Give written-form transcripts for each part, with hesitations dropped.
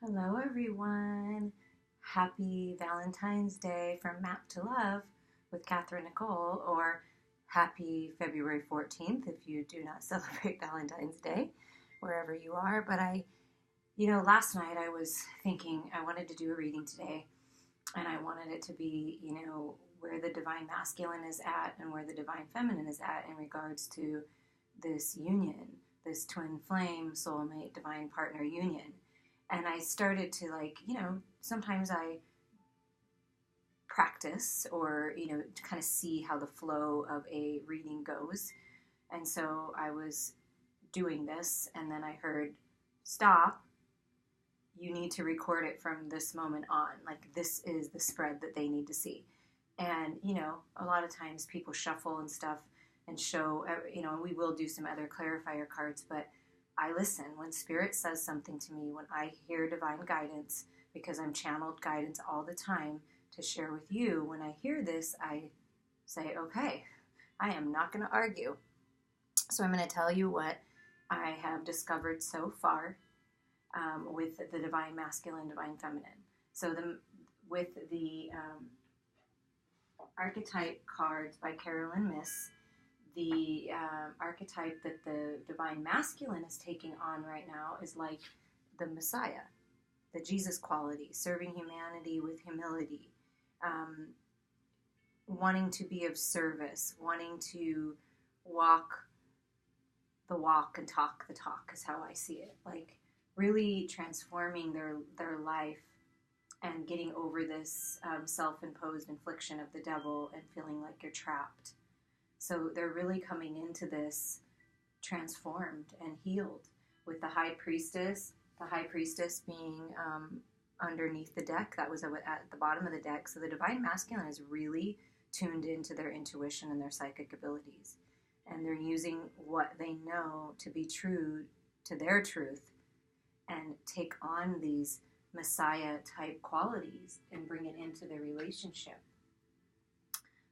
Hello, everyone. Happy Valentine's Day from Map to Love with Katherine Nichole, or happy February 14th if you do not celebrate Valentine's Day, wherever you are. But last night I was thinking I wanted to do a reading today, and I wanted it to be, where the divine masculine is at and where the divine feminine is at in regards to this union, this twin flame, soulmate, divine partner union. And I started to sometimes I practice or, to kind of see how the flow of a reading goes. And so I was doing this, and then I heard, stop, you need to record it from this moment on. Like, this is the spread that they need to see. And, a lot of times people shuffle and stuff and show, and we will do some other clarifier cards, but I listen. When Spirit says something to me, when I hear divine guidance, because I'm channeled guidance all the time to share with you, when I hear this, I say, okay, I am not going to argue. So I'm going to tell you what I have discovered so far with the divine masculine, divine feminine. So with the archetype cards by Carolyn Miss, the archetype that the divine masculine is taking on right now is like the Messiah, the Jesus quality, serving humanity with humility, wanting to be of service, wanting to walk the walk and talk the talk is how I see it. Like really transforming their life and getting over this self-imposed infliction of the devil and feeling like you're trapped. So they're really coming into this transformed and healed with the high priestess being underneath the deck. That was at the bottom of the deck. So the divine masculine is really tuned into their intuition and their psychic abilities. And they're using what they know to be true to their truth and take on these Messiah type qualities and bring it into their relationship.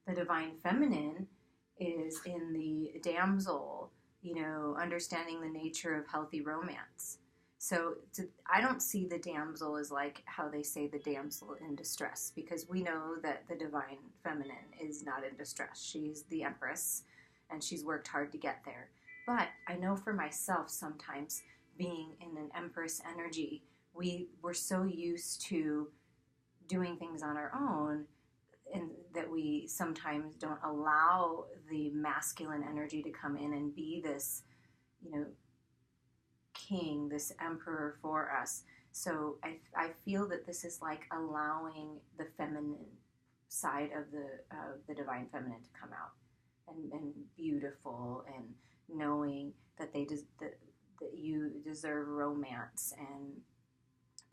The divine feminine is in the damsel, understanding the nature of healthy romance. So I don't see the damsel as like how they say the damsel in distress, because we know that the divine feminine is not in distress. She's the empress, and she's worked hard to get there. But I know for myself, sometimes being in an empress energy, we're so used to doing things on our own, and that we sometimes don't allow the masculine energy to come in and be this, king, this emperor for us. So I feel that this is like allowing the feminine side of the divine feminine to come out, and beautiful, and knowing that that you deserve romance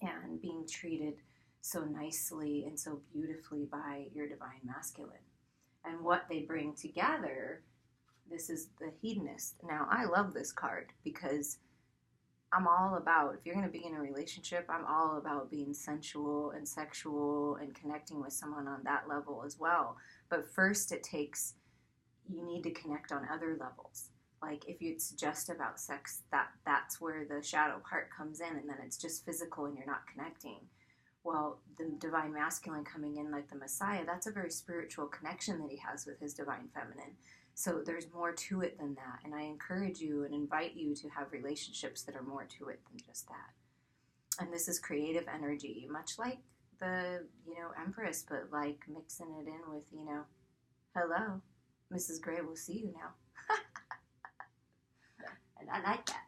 and being treated so nicely and so beautifully by your divine masculine. And what they bring together, this is the hedonist. Now, I love this card because I'm all about, if you're going to be in a relationship, I'm all about being sensual and sexual and connecting with someone on that level as well. But first you need to connect on other levels. Like if it's just about sex, that's where the shadow part comes in, and then it's just physical and you're not connecting. Well, the divine masculine coming in like the Messiah, that's a very spiritual connection that he has with his divine feminine. So there's more to it than that. And I encourage you and invite you to have relationships that are more to it than just that. And this is creative energy, much like the, Empress, but like mixing it in with, hello, Mrs. Gray will see you now. And I like that.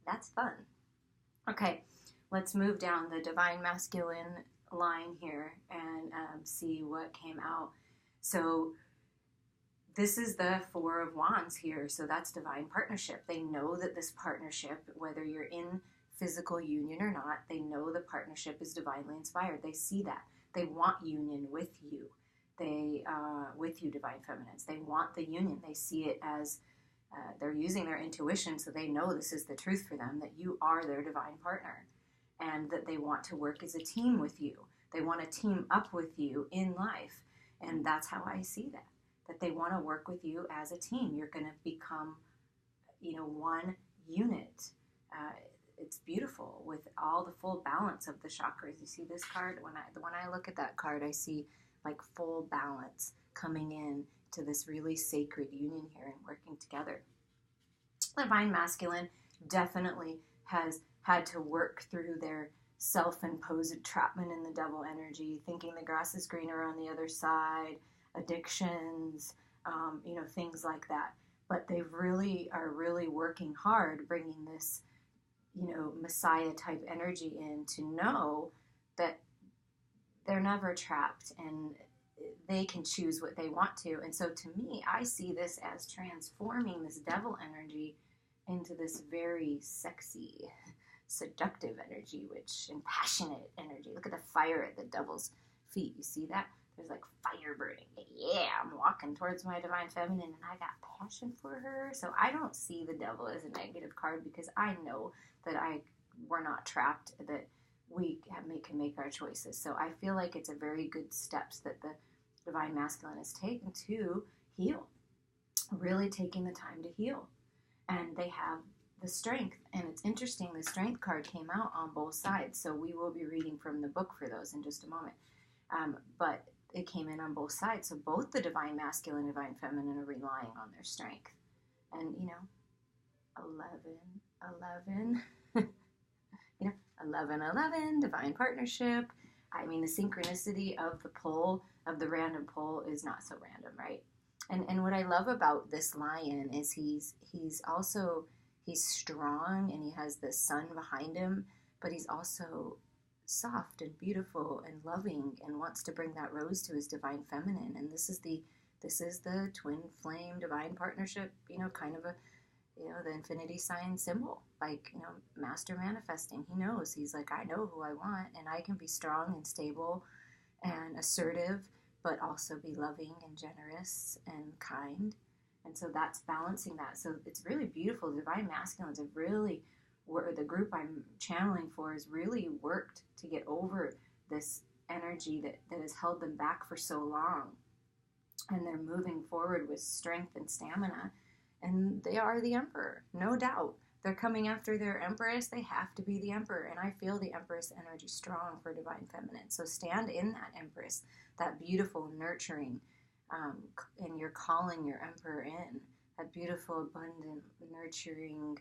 That's fun. Okay. Let's move down the divine masculine line here and see what came out. So this is the Four of Wands here. So that's divine partnership. They know that this partnership, whether you're in physical union or not, they know the partnership is divinely inspired. They see that. They want union with you. With you, divine feminines. They want the union. They see it as they're using their intuition, so they know this is the truth for them, that you are their divine partner. And that they want to work as a team with you. They want to team up with you in life. And that's how I see that. That they want to work with you as a team. You're going to become, one unit. it's beautiful with all the full balance of the chakras. You see this card? When I look at that card, I see like full balance coming in to this really sacred union here and working together. Divine masculine definitely has had to work through their self-imposed entrapment in the devil energy, thinking the grass is greener on the other side, addictions, things like that. But they are really working hard, bringing this, Messiah type energy in to know that they're never trapped and they can choose what they want to. And so to me, I see this as transforming this devil energy into this very sexy, seductive energy, and passionate energy. Look at the fire at the devil's feet. You see that? There's like fire burning. Yeah, I'm walking towards my divine feminine and I got passion for her. So I don't see the devil as a negative card because I know that we're not trapped, that we can make our choices. So I feel like it's a very good steps that the divine masculine has taken to heal, really taking the time to heal. And they have the strength. And it's interesting, the strength card came out on both sides. So we will be reading from the book for those in just a moment. But it came in on both sides. So both the divine masculine and divine feminine are relying on their strength. And, 11, 11, divine partnership. I mean, the synchronicity of the pull, of the random pull is not so random, right? And what I love about this lion is he's strong and he has the sun behind him, but he's also soft and beautiful and loving and wants to bring that rose to his divine feminine. And this is the twin flame divine partnership, kind of a, the infinity sign symbol, like, master manifesting. He knows, he's like, I know who I want and I can be strong and stable and assertive, but also be loving and generous and kind. And so that's balancing that. So it's really beautiful. Divine masculines have really, the group I'm channeling for has really worked to get over this energy that has held them back for so long. And they're moving forward with strength and stamina. And they are the emperor, no doubt. They're coming after their empress. They have to be the emperor. And I feel the empress energy strong for divine feminine. So stand in that empress, that beautiful, nurturing, and you're calling your emperor in, that beautiful, abundant, nurturing,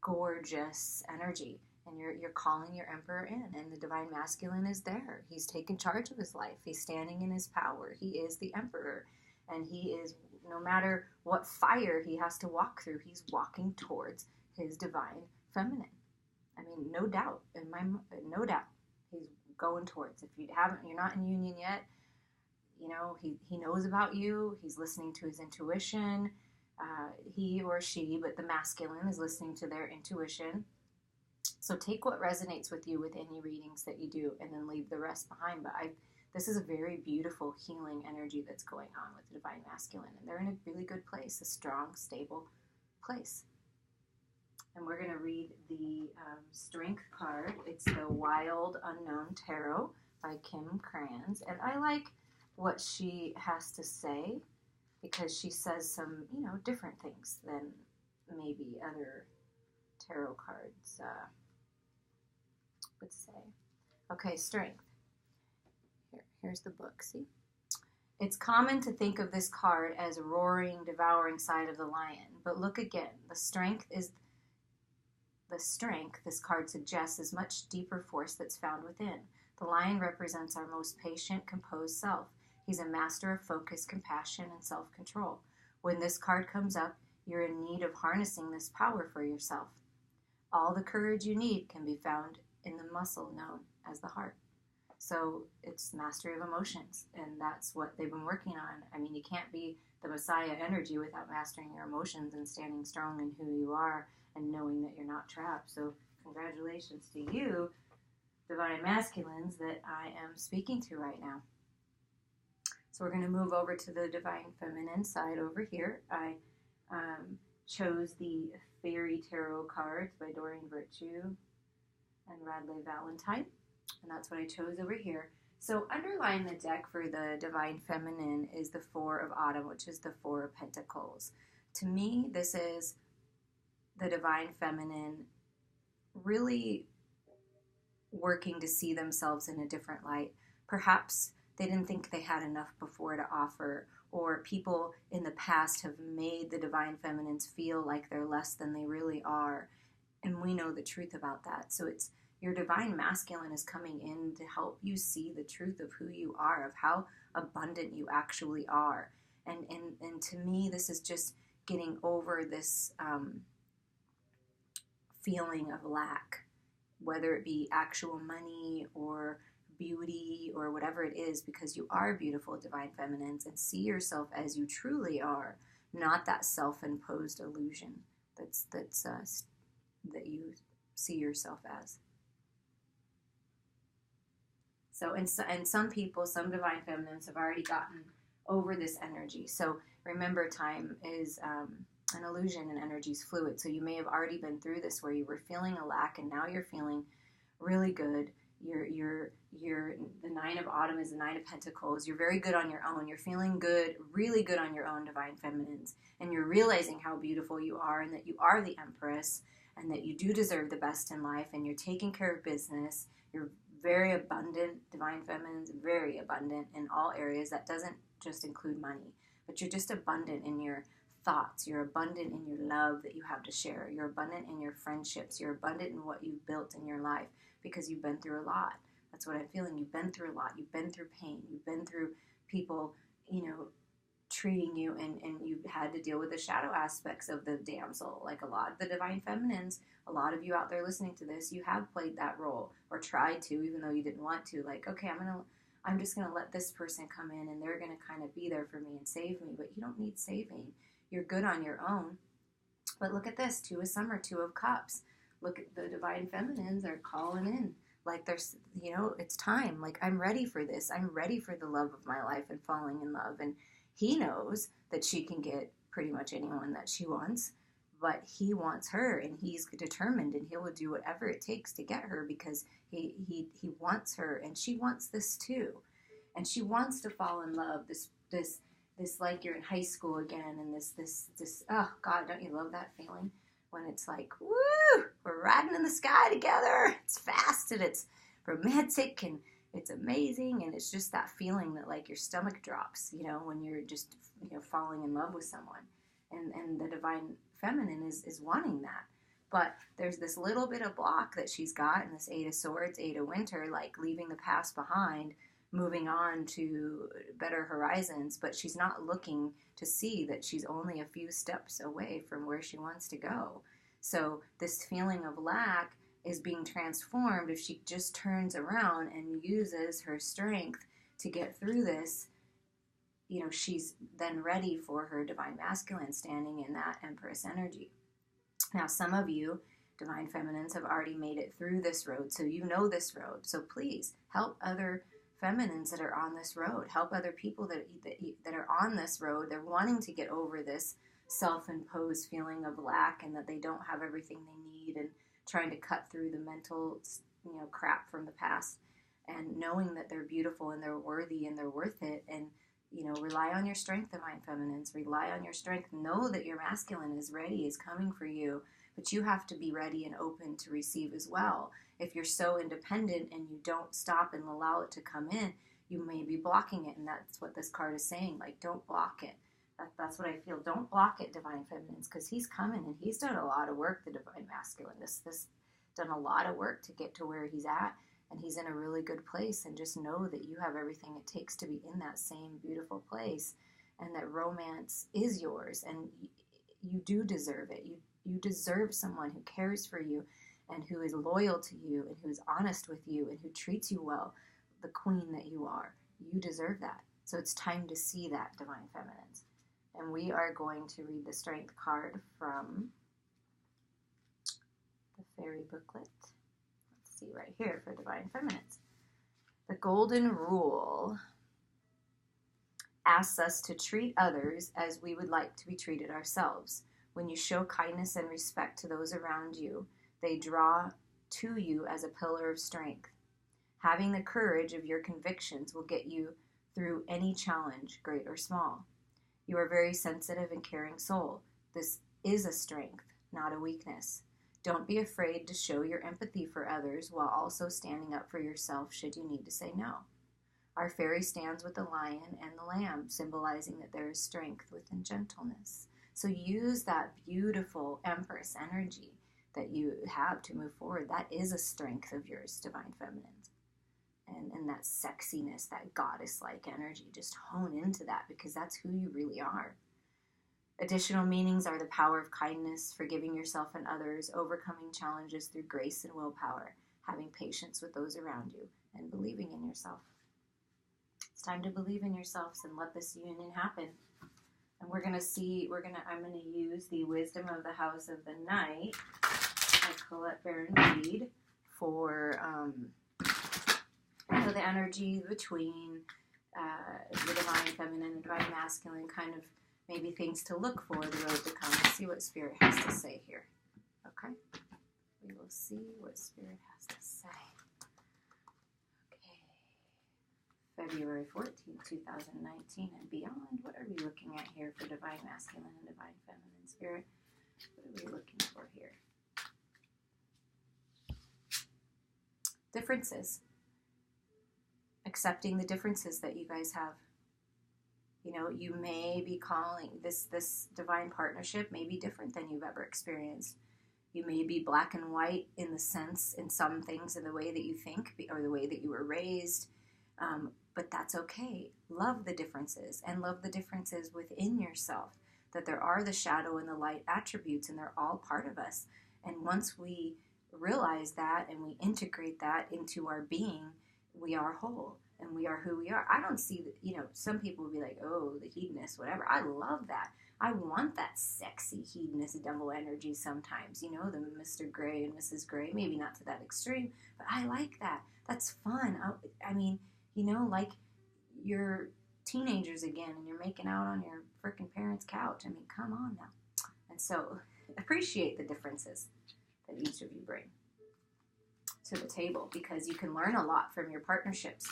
gorgeous energy. And you're calling your emperor in, and the divine masculine is there. He's taken charge of his life. He's standing in his power. He is the emperor. And he is, no matter what fire he has to walk through, he's walking towards his divine feminine. I mean, no doubt. No doubt. He's going towards. If you're not in union yet, he knows about you. He's listening to his intuition. He or she, but the masculine is listening to their intuition. So take what resonates with you with any readings that you do, and then leave the rest behind. But this is a very beautiful healing energy that's going on with the divine masculine, and they're in a really good place, a strong, stable place. And we're going to read the Strength card. It's the Wild Unknown Tarot by Kim Kranz, and I like what she has to say because she says some, different things than maybe other tarot cards would say. Okay, Strength. Here's the book, see? It's common to think of this card as a roaring, devouring side of the lion, but look again. The strength this card suggests is much deeper force that's found within. The lion represents our most patient, composed self. He's a master of focus, compassion, and self-control. When this card comes up, you're in need of harnessing this power for yourself. All the courage you need can be found in the muscle known as the heart. So it's mastery of emotions, and that's what they've been working on. I mean, you can't be the Messiah energy without mastering your emotions and standing strong in who you are and knowing that you're not trapped. So congratulations to you, divine masculines, that I am speaking to right now. So we're going to move over to the divine feminine side over here. I chose the Fairy Tarot cards by Doreen Virtue and Radleigh Valentine. And that's what I chose over here. So underlying the deck for the divine feminine is the Four of Autumn, which is the Four of Pentacles. To me, this is the divine feminine really working to see themselves in a different light. Perhaps they didn't think they had enough before to offer, or people in the past have made the divine feminines feel like they're less than they really are. And we know the truth about that. So it's your divine masculine is coming in to help you see the truth of who you are, of how abundant you actually are. And to me, this is just getting over this feeling of lack, whether it be actual money or beauty or whatever it is, because you are beautiful divine feminines, and see yourself as you truly are, not that self-imposed illusion that you see yourself as. So, and some people, some divine feminines have already gotten over this energy. So remember, time is an illusion and energy is fluid. So you may have already been through this where you were feeling a lack and now you're feeling really good. You're the Nine of Autumn is the Nine of Pentacles. You're very good on your own. You're feeling good, really good on your own, divine feminines. And you're realizing how beautiful you are and that you are the Empress and that you do deserve the best in life, and you're taking care of business. You're very abundant, divine feminines, very abundant in all areas. That doesn't just include money, but you're just abundant in your thoughts. You're abundant in your love that you have to share. You're abundant in your friendships. You're abundant in what you've built in your life because you've been through a lot. That's what I'm feeling. You've been through a lot. You've been through pain. You've been through people, treating you, and you've had to deal with the shadow aspects of the damsel. Like a lot of the divine feminines, a lot of you out there listening to this, you have played that role or tried to, even though you didn't want to. Like, okay, I'm just going to let this person come in and they're going to kind of be there for me and save me. But you don't need saving. You're good on your own. But look at this, Two of Summer, Two of Cups. Look at the divine feminines are calling in. Like there's, it's time. Like, I'm ready for this. I'm ready for the love of my life and falling in love. And he knows that she can get pretty much anyone that she wants, but he wants her, and he's determined, and he will do whatever it takes to get her because he wants her, and she wants this too. And she wants to fall in love. This like you're in high school again, and this oh God, don't you love that feeling when it's like, woo, we're riding in the sky together. It's fast and it's romantic and it's amazing, and it's just that feeling that like your stomach drops, when you're just falling in love with someone, and the divine feminine is wanting that. But there's this little bit of block that she's got in this Eight of Swords, Eight of Winter, like leaving the past behind, moving on to better horizons, but she's not looking to see that she's only a few steps away from where she wants to go. So this feeling of lack is being transformed if she just turns around and uses her strength to get through this. She's then ready for her divine masculine, standing in that Empress energy. Now, some of you divine feminines have already made it through this road, so you know this road. So please help other feminines that are on this road. Help other people that are on this road. They're wanting to get over this self-imposed feeling of lack and that they don't have everything they need, and trying to cut through the mental, crap from the past, and knowing that they're beautiful and they're worthy and they're worth it. And, rely on your strength, divine feminines. Rely on your strength. Know that your masculine is ready, is coming for you, but you have to be ready and open to receive as well. If you're so independent and you don't stop and allow it to come in, you may be blocking it, and that's what this card is saying. Like, don't block it. That's what I feel. Don't block it, divine feminines, because he's coming, and he's done a lot of work, the divine masculine. This done a lot of work to get to where he's at, and he's in a really good place. And just know that you have everything it takes to be in that same beautiful place, and that romance is yours, and you do deserve it. You deserve someone who cares for you and who is loyal to you and who is honest with you and who treats you well, the queen that you are. You deserve that. So it's time to see that, divine feminines. And we are going to read the strength card from the fairy booklet. Let's see right here for divine feminines. The golden rule asks us to treat others as we would like to be treated ourselves. When you show kindness and respect to those around you, they draw to you as a pillar of strength. Having the courage of your convictions will get you through any challenge, great or small. You are a very sensitive and caring soul. This is a strength, not a weakness. Don't be afraid to show your empathy for others while also standing up for yourself should you need to say no. Our fairy stands with the lion and the lamb, symbolizing that there is strength within gentleness. So use that beautiful Empress energy that you have to move forward. That is a strength of yours, Divine Feminine. And that sexiness, that goddess-like energy, just hone into that, because that's who you really are. Additional meanings are the power of kindness, forgiving yourself and others, overcoming challenges through grace and willpower, having patience with those around you, and believing in yourself. It's time to believe in yourselves and let this union happen. And I'm going to use the Wisdom of the House of the Night by Colette Baron Reed for the energy between the Divine Feminine and Divine Masculine, kind of maybe things to look for, the road to come. Let's see what Spirit has to say here. Okay? We will see what Spirit has to say. Okay. February 14th, 2019 and beyond. What are we looking at here for Divine Masculine and Divine Feminine? Spirit, what are we looking for here? Differences. Accepting the differences that you guys have. You know, you may be calling this divine partnership may be different than you've ever experienced. You may be black and white in the sense, in some things, in the way that you think or the way that you were raised, but that's okay. Love the differences, and love the differences within yourself, that there are the shadow and the light attributes, and they're all part of us. And once we realize that and we integrate that into our being, we are whole. And we are who we are. I don't see that, you know, some people will be like, oh, the hedonist, whatever. I love that. I want that sexy hedonist devil energy sometimes, you know, the Mr. Gray and Mrs. Gray, maybe not to that extreme, but I like that. That's fun. I mean, you know, like you're teenagers again and you're making out on your freaking parents' couch. I mean, come on now. And so appreciate the differences that each of you bring to the table, because you can learn a lot from your partnerships.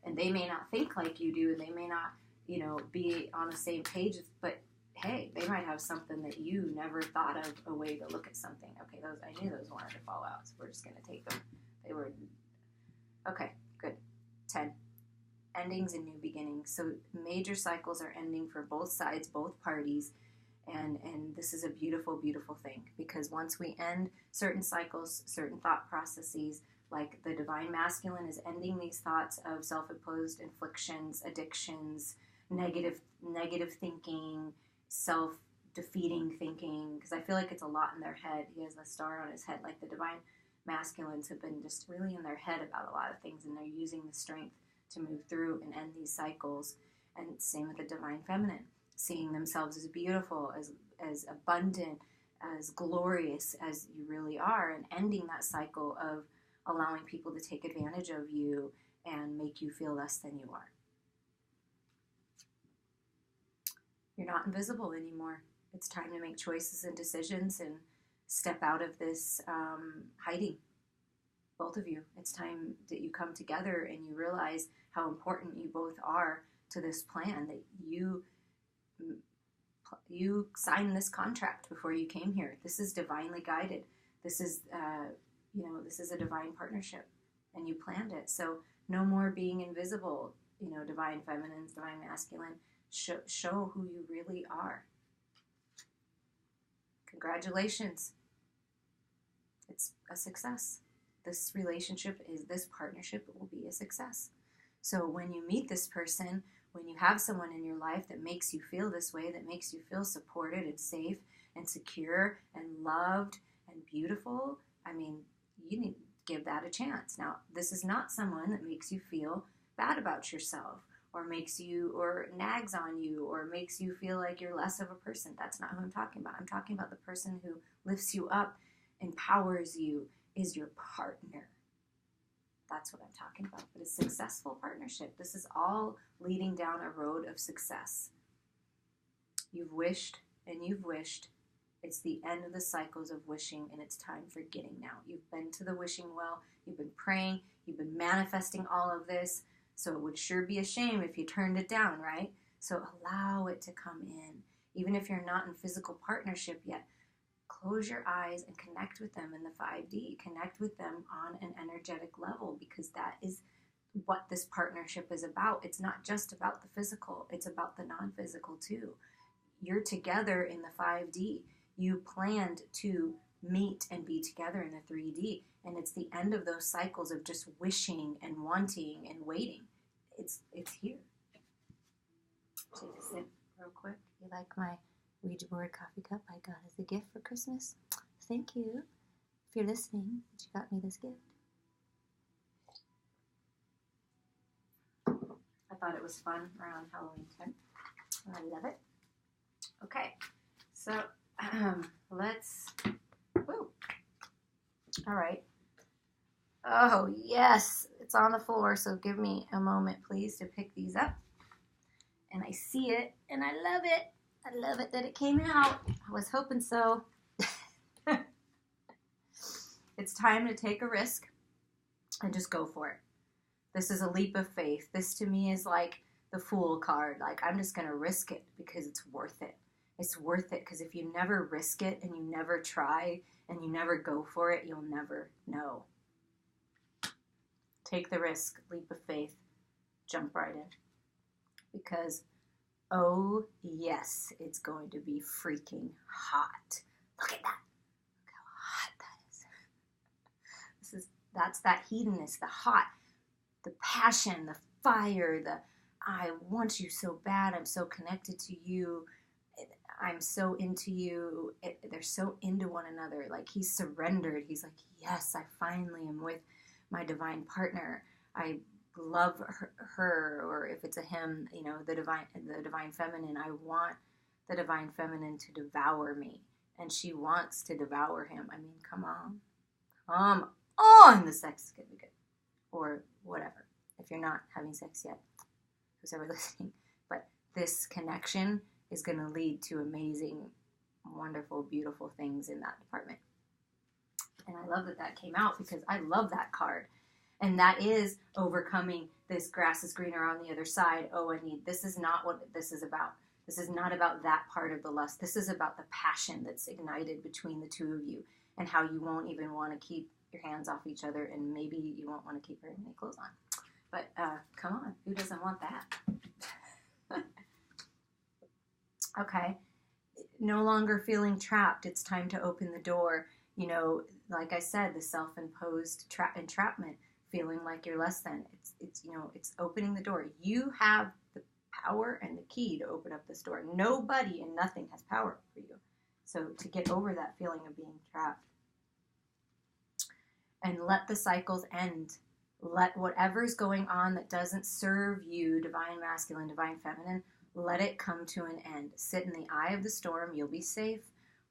And they may not think like you do, and they may not, you know, be on the same page, but hey, they might have something that you never thought of, a way to look at something. Okay, I knew those wanted to fall out, so we're just going to take them. They were, okay, good. 10. Endings and new beginnings. So major cycles are ending for both sides, both parties, and this is a beautiful, beautiful thing, because once we end certain cycles, certain thought processes, like the Divine Masculine is ending these thoughts of self-imposed inflictions, addictions, negative thinking, self-defeating thinking, because I feel like it's a lot in their head. He has a star on his head. Like the Divine Masculines have been just really in their head about a lot of things, and they're using the strength to move through and end these cycles. And same with the Divine Feminine, seeing themselves as beautiful, as abundant, as glorious as you really are, and ending that cycle of allowing people to take advantage of you and make you feel less than you are. You're not invisible anymore. It's time to make choices and decisions and step out of this hiding. Both of you. It's time that you come together and you realize how important you both are to this plan, that you signed this contract before you came here. This is divinely guided. This is this is a divine partnership, and you planned it. So no more being invisible, you know, Divine Feminines, Divine Masculine. Show who you really are. Congratulations. It's a success. This partnership will be a success. So when you meet this person, when you have someone in your life that makes you feel this way, that makes you feel supported and safe and secure and loved and beautiful, I mean, you need to give that a chance. Now, this is not someone that makes you feel bad about yourself, or nags on you, or makes you feel like you're less of a person. That's not who I'm talking about. I'm talking about the person who lifts you up, empowers you, is your partner. That's what I'm talking about. But a successful partnership. This is all leading down a road of success. You've wished and you've wished. It's the end of the cycles of wishing, and it's time for getting now. You've been to the wishing well. You've been praying. You've been manifesting all of this. So it would sure be a shame if you turned it down, right? So allow it to come in. Even if you're not in physical partnership yet, close your eyes and connect with them in the 5D. Connect with them on an energetic level, because that is what this partnership is about. It's not just about the physical, it's about the non-physical too. You're together in the 5D. You planned to meet and be together in the 3D, and it's the end of those cycles of just wishing and wanting and waiting. It's here. Take a sip real quick. You like my Ouija board coffee cup I got as a gift for Christmas? Thank you. If you're listening, you got me this gift. I thought it was fun around Halloween time. I love it. Okay, so let's, woo. All right. Oh, yes, it's on the floor, so give me a moment, please, to pick these up. And I see it, and I love it. I love it that it came out. I was hoping so. It's time to take a risk and just go for it. This is a leap of faith. This to me is like the Fool card. Like, I'm just going to risk it because it's worth it. It's worth it because if you never risk it and you never try and you never go for it, you'll never know. Take the risk, leap of faith, jump right in. Because, oh yes, it's going to be freaking hot. Look at that. Look how hot that is. That's that hedonness, the hot, the passion, the fire, the I want you so bad, I'm so connected to you, I'm so into you. They're so into one another. Like, he's surrendered. He's like, yes, I finally am with my divine partner. I love her, or if it's a him, you know, the divine feminine. I want the divine feminine to devour me, and she wants to devour him. I mean, come on, the sex is gonna be good, or whatever. If you're not having sex yet, who's ever listening, but this connection is going to lead to amazing, wonderful, beautiful things in that department. And I love that that came out because I love that card. And that is overcoming this grass is greener on the other side. Oh, this is not what this is about. This is not about that part of the lust. This is about the passion that's ignited between the two of you and how you won't even want to keep your hands off each other, and maybe you won't want to keep very many clothes on. But come on, who doesn't want that? Okay, no longer feeling trapped. It's time to open the door. You know, like I said, the self-imposed entrapment, feeling like you're less than. It's you know, it's opening the door. You have the power and the key to open up this door. Nobody and nothing has power for you. So to get over that feeling of being trapped, and let the cycles end. Let whatever's going on that doesn't serve you, divine masculine, divine feminine, let it come to an end. Sit in the eye of the storm. You'll be safe.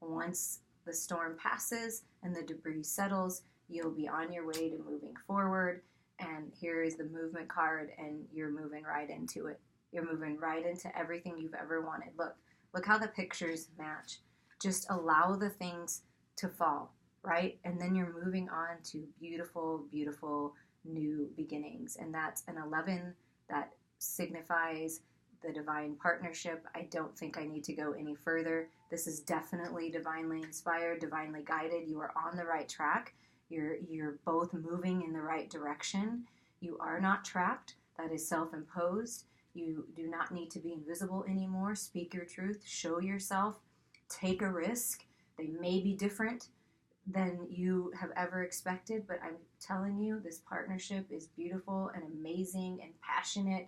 Once the storm passes and the debris settles, you'll be on your way to moving forward. And here is the movement card, and you're moving right into it. You're moving right into everything you've ever wanted. Look how the pictures match. Just allow the things to fall, right? And then you're moving on to beautiful, beautiful new beginnings. And that's an 11 that signifies the divine partnership. I don't think I need to go any further. This is definitely divinely inspired, divinely guided. You are on the right track. You're both moving in the right direction. You are not trapped. That is self-imposed. You do not need to be invisible anymore. Speak your truth. Show yourself. Take a risk. They may be different than you have ever expected, but I'm telling you, this partnership is beautiful and amazing and passionate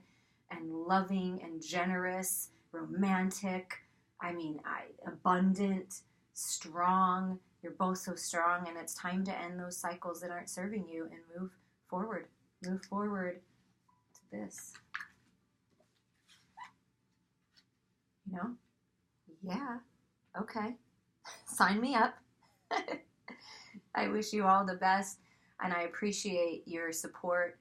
and loving and generous, romantic, abundant, strong. You're both so strong, and it's time to end those cycles that aren't serving you and move forward. Move forward to this. You know? Yeah. Okay. Sign me up. I wish you all the best, and I appreciate your support.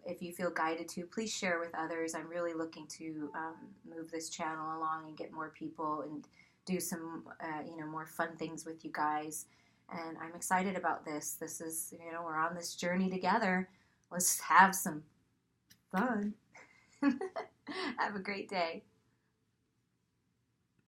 If you feel guided to, please share with others. I'm really looking to move this channel along and get more people and do some, more fun things with you guys. And I'm excited about this. This is, we're on this journey together. Let's have some fun. Have a great day.